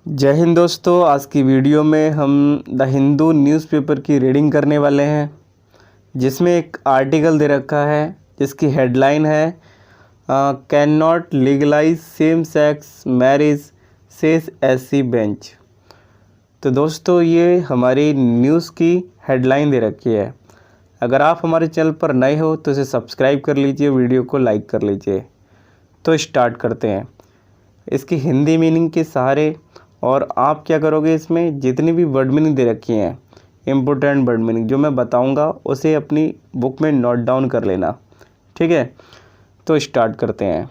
जय हिंद दोस्तों। आज की वीडियो में हम द हिंदू न्यूज़पेपर की रीडिंग करने वाले हैं, जिसमें एक आर्टिकल दे रखा है जिसकी हेडलाइन है can not legalise same sex marriage says SC bench. तो दोस्तों ये हमारी न्यूज़ की हेडलाइन दे रखी है। अगर आप हमारे चैनल पर नए हो तो इसे सब्सक्राइब कर लीजिए, वीडियो को लाइक कर लीजिए। तो स्टार्ट करते हैं इसकी हिंदी मीनिंग के सहारे। और आप क्या करोगे, इसमें जितनी भी वर्ड मीनिंग दे रखी हैं, इम्पोर्टेंट वर्ड मीनिंग जो मैं बताऊंगा उसे अपनी बुक में नोट डाउन कर लेना, ठीक है। तो स्टार्ट करते हैं।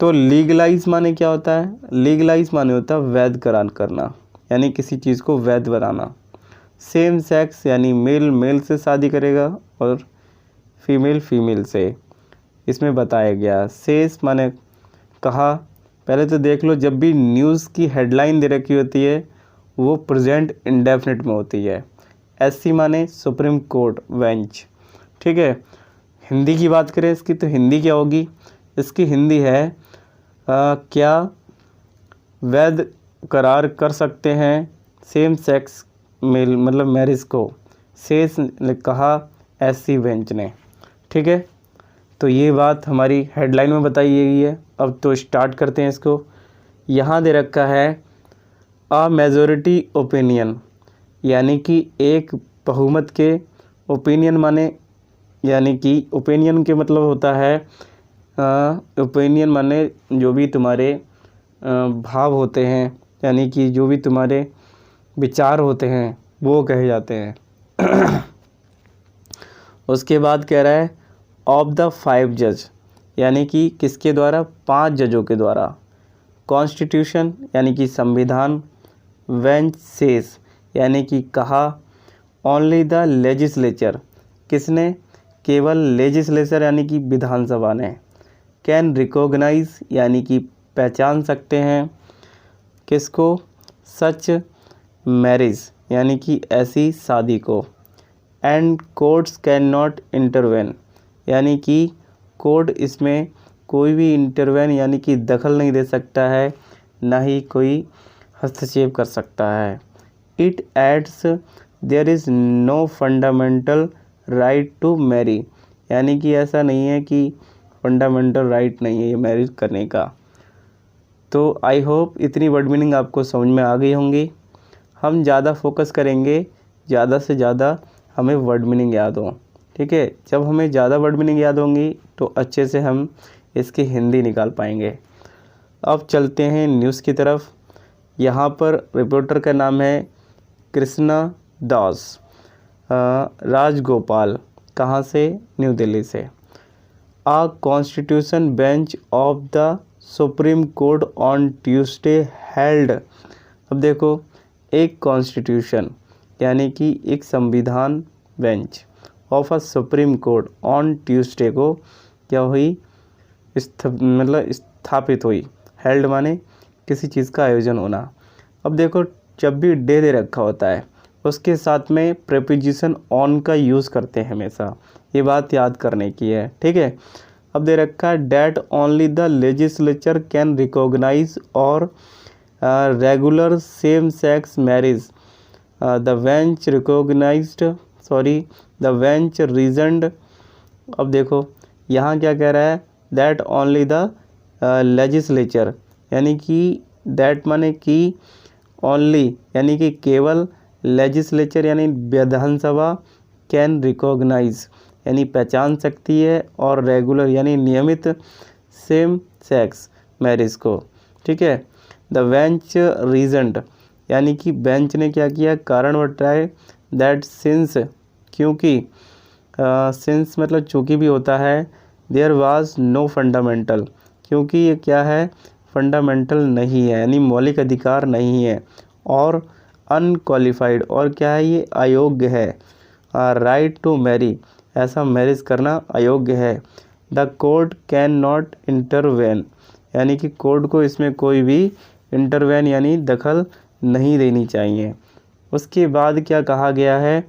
तो लीगलाइज माने क्या होता है? लीगलाइज माने होता है वैध करार करना, यानी किसी चीज़ को वैध बनाना। सेम सेक्स यानी मेल मेल से शादी करेगा और फीमेल फीमेल से, इसमें बताया गया। सेस माने कहा। पहले तो देख लो, जब भी न्यूज़ की हेडलाइन दे रखी होती है वो प्रेजेंट इंडेफिनिट में होती है। एससी माने सुप्रीम कोर्ट बेंच, ठीक है। हिंदी की बात करें इसकी, तो हिंदी क्या होगी? इसकी हिंदी है क्या वैध करार कर सकते हैं सेम सेक्स मेल मतलब मैरिज को, शेष कहा एससी बेंच ने, ठीक है। तो ये बात हमारी हेडलाइन में बताई गई है। अब तो स्टार्ट करते हैं इसको। यहाँ दे रखा है अ मेजॉरिटी ओपिनियन, यानी कि एक बहुमत के। ओपिनियन माने यानी कि ओपिनियन के मतलब होता है ओपिनियन माने जो भी तुम्हारे भाव होते हैं, यानी कि जो भी तुम्हारे विचार होते हैं वो कहे जाते हैं। उसके बाद कह रहा है ऑफ द 5 जज, यानी कि किसके द्वारा? 5 जजों के द्वारा। कॉन्स्टिट्यूशन यानी कि संविधान। बेंच सेस यानी कि कहा। ओनली द लेजिस्लेचर, किसने? केवल लेजिस्लेचर यानी कि विधानसभा ने। कैन रिकॉग्नाइज यानी कि पहचान सकते हैं, किसको? सच मैरिज यानी कि ऐसी शादी को। And courts can not intervene, यानी कि कोर्ट इसमें कोई भी इंटरवेन यानी कि दखल नहीं दे सकता है, ना ही कोई हस्तक्षेप कर सकता है। It adds there is no fundamental right to marry, यानी कि ऐसा नहीं है कि फंडामेंटल राइट नहीं है ये मैरिज करने का। तो आई होप इतनी वर्ड मीनिंग आपको समझ में आ गई होंगी। हम ज़्यादा फोकस करेंगे, ज़्यादा से ज़्यादा हमें वर्ड मीनिंग याद हो, ठीक है। जब हमें ज़्यादा वर्ड मीनिंग याद होंगी तो अच्छे से हम इसकी हिंदी निकाल पाएंगे। अब चलते हैं न्यूज़ की तरफ। यहाँ पर रिपोर्टर का नाम है कृष्णा दास राजगोपाल। कहाँ से? न्यू दिल्ली से। A constitution bench of the Supreme Court on Tuesday held. अब देखो, एक कॉन्स्टिट्यूशन यानी कि एक संविधान bench of a Supreme Court on Tuesday को क्या हुई? मतलब स्थापित हुई। हेल्ड माने किसी चीज़ का आयोजन होना। अब देखो, जब भी डे दे रखा होता है उसके साथ में प्रेपोजिशन ऑन का यूज़ करते हैं हमेशा, ये बात याद करने की है, ठीक है। अब दे रखा है that only the legislature can recognise और regular same sex marriage. The bench recognised the bench reasoned. अब देखो यहाँ क्या कह रहा है? दैट ओनली द लेजिस्लेचर, यानी कि दैट माने कि ओनली यानी कि केवल, लेजिस्लेचर यानी विधानसभा, कैन रिकॉग्नाइज यानी पहचान सकती है, और रेगुलर यानी नियमित सेम सेक्स मैरिज को, ठीक है। द बेंच रीजनड यानी कि बेंच ने क्या किया? कारण बताए। दैट सिंस, क्योंकि, सिंस मतलब चूँकि भी होता है। देयर वाज नो फंडामेंटल, क्योंकि ये क्या है? फंडामेंटल नहीं है, यानी मौलिक अधिकार नहीं है। और अनक्वालिफाइड, और क्या है? ये अयोग्य है। राइट टू मैरी, ऐसा मैरिज करना अयोग्य है। The court can not intervene, यानी कि कोर्ट को इसमें कोई भी इंटरवेन यानी दखल नहीं देनी चाहिए। उसके बाद क्या कहा गया है?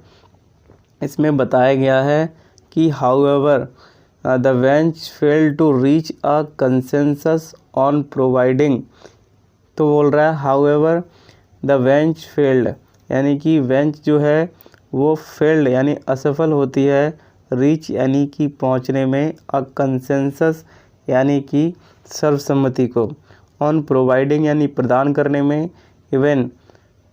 इसमें बताया गया है कि however the bench failed to reach a consensus on providing तो बोल रहा है हाउएवर द बेंच फेल्ड, यानी कि बेंच जो है वो फेल्ड यानी असफल होती है, रीच यानी कि पहुंचने में, अ कंसेंसस यानी कि सर्वसम्मति को, ऑन प्रोवाइडिंग यानी प्रदान करने में, इवन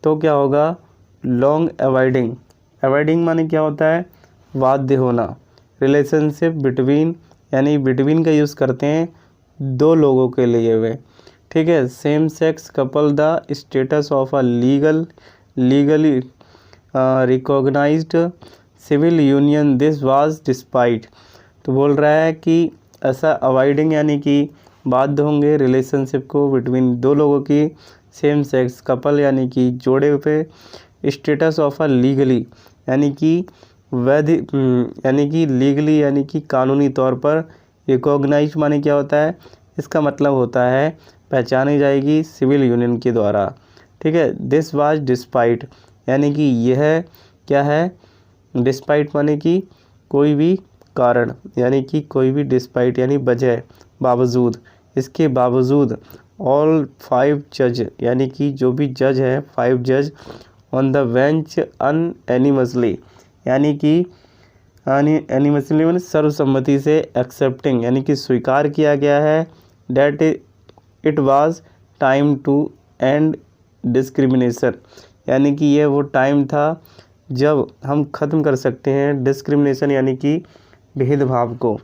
तो क्या होगा लॉन्ग अवॉइडिंग, अवॉइडिंग माने क्या होता है बाध्य होना, रिलेशनशिप बिटवीन यानी बिटवीन का यूज़ करते हैं दो लोगों के लिए वे, ठीक है। Same sex couple the status of a legally recognised civil union, this was despite, तो बोल रहा है कि ऐसा अवॉइडिंग यानी कि बाध्य होंगे रिलेशनशिप को बिटवीन दो लोगों की, सेम सेक्स कपल यानी कि जोड़े पे, स्टेटस ऑफ अ लीगली यानी कि वैध यानी कि लीगली यानी कि कानूनी तौर पर, रिकॉग्नाइज माने क्या होता है, इसका मतलब होता है पहचानी जाएगी सिविल यूनियन के द्वारा, ठीक है। दिस वाज डिस्पाइट यानी कि यह क्या है, डिस्पाइट माने कि कोई भी कारण, यानी कि कोई भी डिस्पाइट यानी वजह, बावजूद, इसके बावजूद, ऑल 5 जज यानी कि जो भी जज है 5 जज, ऑन द बेंच अनएनिमसली यानी कि एनिमसली मैंने सर्वसम्मति से, एक्सेप्टिंग यानी कि स्वीकार किया गया है, that it was time to end discrimination यानी कि ये वो टाइम था जब हम ख़त्म कर सकते हैं डिस्क्रिमिनेशन यानी कि भेदभाव को,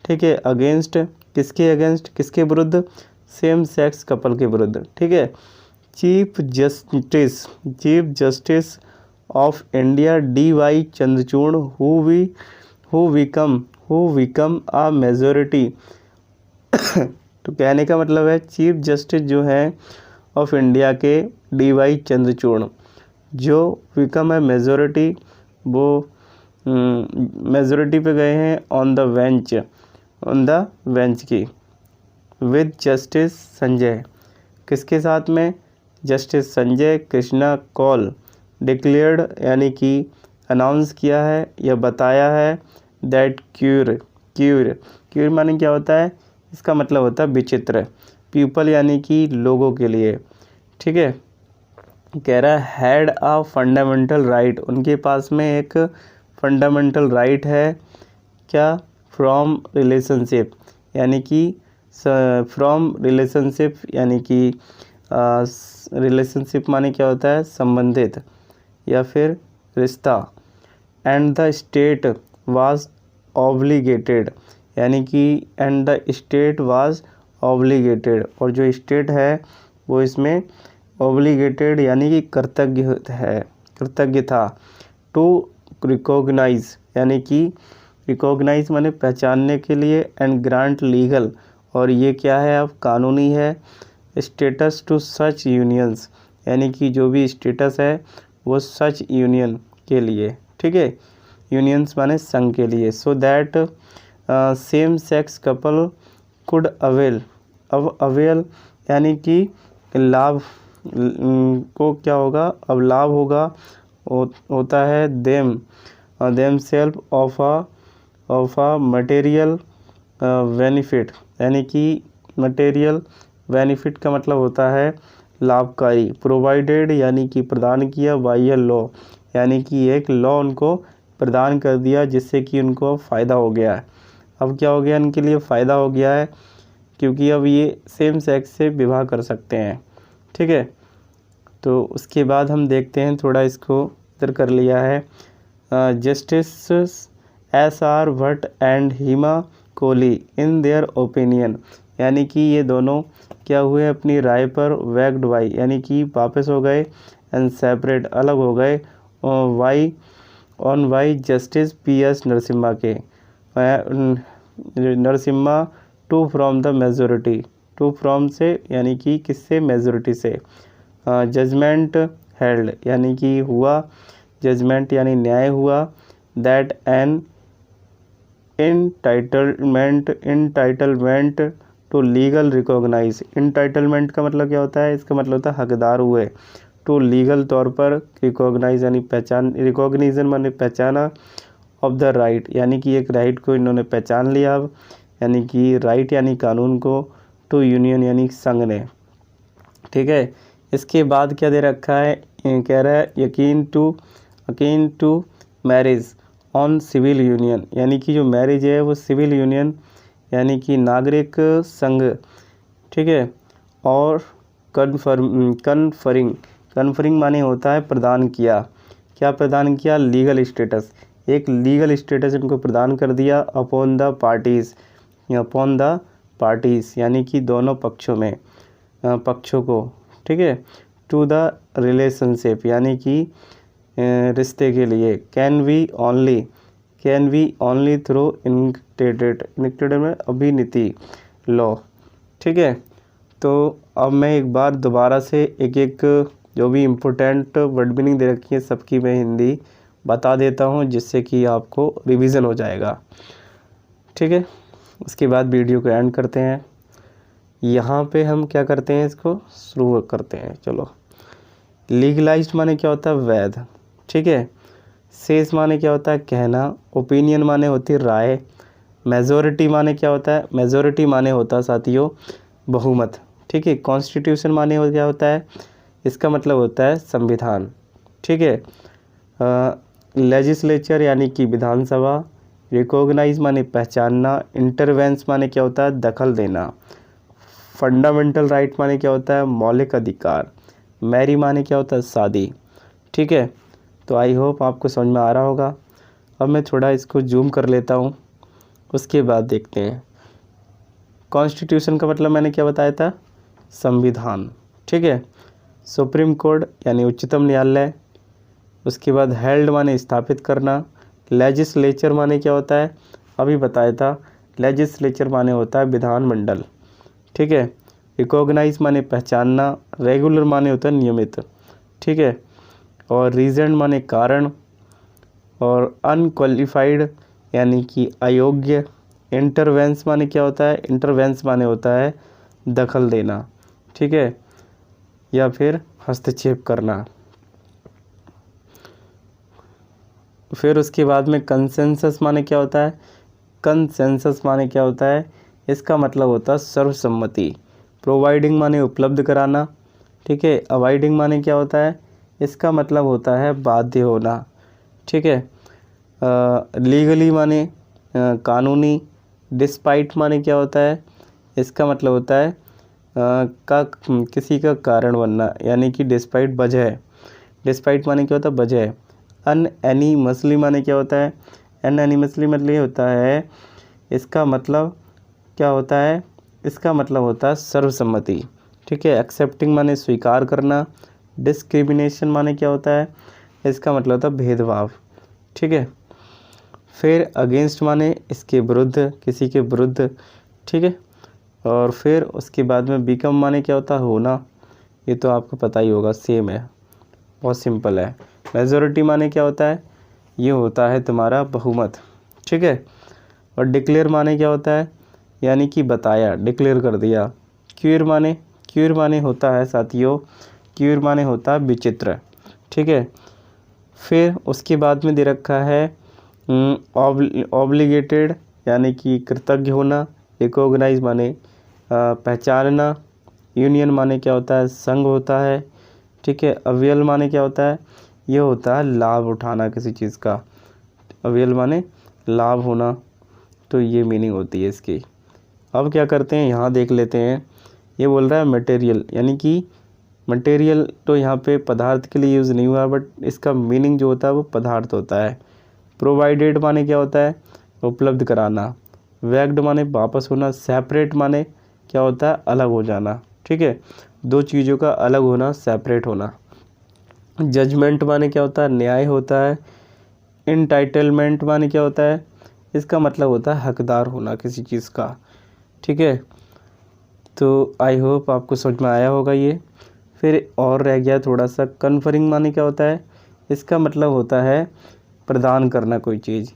ठीक है। अगेंस्ट किसके अगेंस्ट, किसके विरुद्ध, सेम सेक्स कपल के विरुद्ध, ठीक है। Chief justice of India D.Y. Chandrachud who became a majority तो कहने का मतलब है चीफ जस्टिस जो हैं ऑफ इंडिया के D.Y. चंद्रचूड़ जो विकम है मेजोरिटी, वो मेजोरिटी पे गए हैं ऑन द बेंच की, विद जस्टिस संजय, किसके साथ में, जस्टिस संजय कृष्णा कौल, डिक्लेयर्ड यानी कि अनाउंस किया है या बताया है, दैट क्यूर माने क्या होता है, इसका मतलब होता है विचित्र, पीपल यानी कि लोगों के लिए, ठीक है। कह रहा है हैड अ फंडामेंटल राइट, उनके पास में एक फंडामेंटल राइट है, क्या, फ्रॉम रिलेशनशिप यानी कि फ्रॉम रिलेशनशिप यानी कि रिलेशनशिप माने क्या होता है संबंधित या फिर रिश्ता, and the state was obligated यानी कि and the state was obligated, और जो स्टेट है वो इसमें ऑब्लिगेटेड यानी कि कृतज्ञ था, टू रिकॉग्नाइज यानी कि रिकॉग्नाइज माने पहचानने के लिए, एंड ग्रांट लीगल, और ये क्या है अब कानूनी है, स्टेटस टू सच यूनियंस यानी कि जो भी स्टेटस है वो सच यूनियन के लिए, ठीक है, यूनियंस माने संघ के लिए, so that same sex couple could avail, अब अवेल यानी कि लाभ को क्या होगा, अब लाभ होगा होता है them self of a material benefit यानी कि मटेरियल बेनिफिट का मतलब होता है लाभकारी, प्रोवाइडेड यानी कि प्रदान किया, बाय अ लॉ यानी कि एक लॉ उनको प्रदान कर दिया जिससे कि उनको फ़ायदा हो गया है। अब क्या हो गया, इनके लिए फ़ायदा हो गया है क्योंकि अब ये सेम सेक्स से विवाह कर सकते हैं, ठीक है। तो उसके बाद हम देखते हैं, थोड़ा इसको इधर कर लिया है, justice SR Bhatt and Hima Kohli in their opinion यानी कि ये दोनों क्या हुए, अपनी राय पर वैक्ड वाई यानी कि वापस हो गए, एंड सेपरेट अलग हो गए, वाई जस्टिस PS नरसिम्हा के, Narasimha two from the majority, two from से यानी कि किससे, मेजोरिटी से, जजमेंट हेल्ड यानी कि हुआ, जजमेंट यानी न्याय हुआ, that an entitlement to legal recognise, entitlement का मतलब क्या होता है, इसका मतलब होता है हकदार हुए, टू लीगल तौर पर रिकॉग्नाइज यानी पहचान, रिकॉग्निशन माने पहचाना, ऑफ द राइट यानी कि एक राइट को इन्होंने पहचान लिया अब, यानी कि राइट यानी कानून को, टू यूनियन यानी संघ ने, ठीक है। इसके बाद क्या दे रखा है, कह रहा है यकीन to marriage on civil union, यानी कि जो मैरिज है वो सिविल यूनियन यानी कि नागरिक संघ, ठीक है। और कन्फरिंग माने होता है प्रदान किया, क्या प्रदान किया, लीगल स्टेटस, एक लीगल स्टेटस इनको प्रदान कर दिया अपॉन द पार्टीज़ यानी कि दोनों पक्षों को, ठीक है। टू द रिलेशनशिप यानी कि रिश्ते के लिए, कैन वी ओनली थ्रू इनक्टेड में अभिनीति लॉ, ठीक है। तो अब मैं एक बार दोबारा से एक जो भी इम्पोर्टेंट वर्ड मीनिंग दे रखी है सबकी मैं हिंदी बता देता हूँ, जिससे कि आपको रिवीजन हो जाएगा, ठीक है। उसके बाद वीडियो को एंड करते हैं। यहाँ पे हम क्या करते हैं, इसको शुरू करते हैं। चलो, लीगलाइज्ड माने क्या होता है, वैध, ठीक है। सेस माने क्या होता है, कहना। ओपिनियन माने होती है राय। मेजॉरिटी माने क्या होता है, मेजॉरिटी माने होता है साथियों बहुमत, ठीक है। कॉन्स्टिट्यूशन माने क्या होता है, इसका मतलब होता है संविधान, ठीक है। लेजिस्लेचर यानी कि विधानसभा। रिकॉग्नाइज माने पहचानना। इंटरवेंस माने क्या होता है, दखल देना। फंडामेंटल राइट माने क्या होता है, मौलिक अधिकार। मैरी माने क्या होता है, शादी, ठीक है। तो आई होप आपको समझ में आ रहा होगा। अब मैं थोड़ा इसको जूम कर लेता हूँ, उसके बाद देखते हैं। कॉन्स्टिट्यूशन का मतलब मैंने क्या बताया था, संविधान, ठीक है। सुप्रीम कोर्ट यानी उच्चतम न्यायालय। उसके बाद हेल्ड माने स्थापित करना। लेजिस्लेचर माने क्या होता है, अभी बताया था। लेजिस्लेचर माने होता है विधानमंडल, ठीक है। रिकॉग्नाइज माने पहचानना। रेगुलर माने होता है नियमित, ठीक है। और रीजन माने कारण। और अनक्वालिफाइड यानी कि अयोग्य। इंटरवेंस माने क्या होता है, इंटरवेंस माने होता है दखल देना, ठीक है, या फिर हस्तक्षेप करना। फिर उसके बाद में कंसेंसस माने क्या होता है, कंसेंसस माने क्या होता है, इसका मतलब होता है सर्वसम्मति। प्रोवाइडिंग माने उपलब्ध कराना, ठीक है। अवॉइडिंग माने क्या होता है, इसका मतलब होता है बाध्य होना, ठीक है। लीगली माने कानूनी। डिस्पाइट माने क्या होता है, इसका मतलब होता है किसी का कारण बनना, यानी कि डिस्पाइट वजह। डिस्पाइट माने क्या होता है, वजह। अनएनिमसली माने क्या होता है, अनएनिमसली मतलब ये होता है, इसका मतलब क्या होता है, इसका मतलब होता है सर्वसम्मति, ठीक है। एक्सेप्टिंग माने स्वीकार करना। डिस्क्रिमिनेशन माने क्या होता है, इसका मतलब होता है भेदभाव, ठीक है। फिर अगेंस्ट माने इसके विरुद्ध, किसी के विरुद्ध, ठीक है। और फिर उसके बाद में बिकम माने क्या होता है, होना। ये तो आपको पता ही होगा, सेम है, बहुत सिंपल है। मेजॉरिटी माने क्या होता है, ये होता है तुम्हारा बहुमत, ठीक है। और डिक्लेयर माने क्या होता है, यानी कि बताया, डिक्लेयर कर दिया। क्यूर माने होता है साथियों, क्यूर माने होता है विचित्र, ठीक है। फिर उसके बाद में दे रखा है ऑब्लिगेटेड यानी कि कृतज्ञ होना। रिकॉग्नाइज माने पहचानना। यूनियन माने क्या होता है, संघ होता है, ठीक है। अवेल माने क्या होता है, ये होता है लाभ उठाना किसी चीज़ का। अवेल माने लाभ होना, तो ये मीनिंग होती है इसकी। अब क्या करते हैं, यहाँ देख लेते हैं। ये बोल रहा है मटेरियल, यानी कि मटेरियल तो यहाँ पे पदार्थ के लिए यूज़ नहीं हुआ, बट इसका मीनिंग जो होता है वो पदार्थ होता है। प्रोवाइडेड माने क्या होता है, उपलब्ध कराना। वैक्ड माने वापस होना। सेपरेट माने क्या होता है, अलग हो जाना, ठीक है। दो चीज़ों का अलग होना, सेपरेट होना। जजमेंट माने क्या होता है, न्याय होता है। इंटाइटलमेंट माने क्या होता है, इसका मतलब होता है हकदार होना किसी चीज़ का, ठीक है। तो आई होप आपको समझ में आया होगा ये। फिर और रह गया थोड़ा सा, कन्फरिंग माने क्या होता है, इसका मतलब होता है प्रदान करना कोई चीज़।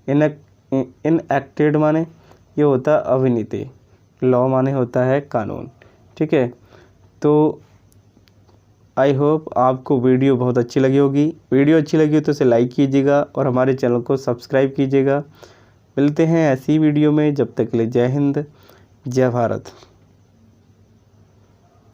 इनएक्टेड माने ये होता है अविनीति। लॉ माने होता है कानून, ठीक है। तो आई होप आपको वीडियो बहुत अच्छी लगी होगी। वीडियो अच्छी लगी हो तो इसे लाइक कीजिएगा और हमारे चैनल को सब्सक्राइब कीजिएगा। मिलते हैं ऐसी वीडियो में, जब तक के लिए जय हिंद, जय भारत।